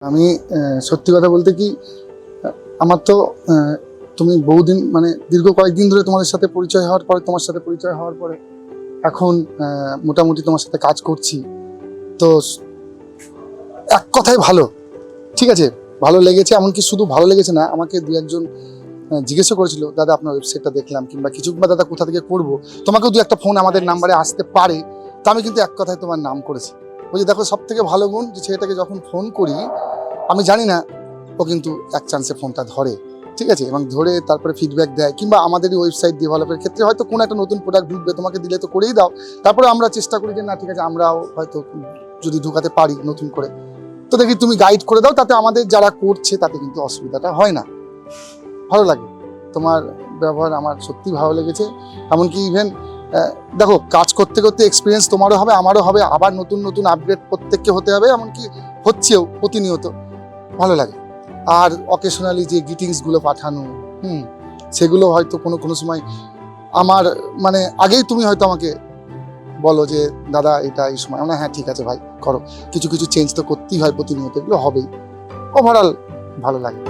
আমি সত্যি কথা বলতে কি আমার তো তুমি বহুদিন মানে দীর্ঘ কয়েকদিন ধরে তোমাদের সাথে পরিচয় হওয়ার পরে এখন মোটামুটি তোমার সাথে কাজ করছি। তো এক কথায় ভালো, ঠিক আছে, ভালো লেগেছে। এমনকি শুধু ভালো লেগেছে না, আমাকে দু একজন জিজ্ঞেসও করেছিল, দাদা আপনার ওয়েবসাইটটা দেখলাম কিংবা কিছু, বা দাদা কোথা থেকে করবো, তোমাকেও দু একটা ফোন আমাদের নাম্বারে আসতে পারে। তো আমি কিন্তু এক কথায় তোমার নাম করেছি। ওই যে দেখো, সব থেকে ভালো গুণ যে ছেলেটাকে যখন ফোন করি আমি জানি না, ও কিন্তু এক চান্সে ফোনটা ধরে, ঠিক আছে, এবং ধরে তারপরে ফিডব্যাক দেয়। কিংবা আমাদেরই ওয়েবসাইট ডেভেলপের ক্ষেত্রে হয়তো কোনো একটা নতুন প্রোডাক্ট ঢুকবে, তোমাকে দিলে তো করেই দাও, তারপরে আমরা চেষ্টা করি যে না ঠিক আছে আমরাও হয়তো যদি ঢুকাতে পারি নতুন করে, তো দেখি তুমি গাইড করে দাও, তাতে আমাদের যারা করছে তাতে কিন্তু অসুবিধাটা হয় না। ভালো লাগে তোমার ব্যবহার, আমার সত্যি ভালো লেগেছে। এমনকি ইভেন দেখো, কাজ করতে করতে এক্সপিরিয়েন্স তোমারও হবে আমারও হবে, আবার নতুন নতুন আপডেট প্রত্যেককে হতে হবে, এমনকি হচ্ছেও প্রতিনিয়ত। ভালো লাগে। আর অকেশনালি যে গ্রিটিংসগুলো পাঠানো, সেগুলো হয়তো কোনো কোনো সময় আমার মানে আগেই তুমি হয়তো আমাকে বলো যে দাদা এটা এই সময়, না হ্যাঁ ঠিক আছে ভাই করো, কিছু কিছু চেঞ্জ তো করতেই হয় প্রতিনিয়ত, এগুলো হবেই। ওভারঅল ভালো লাগে।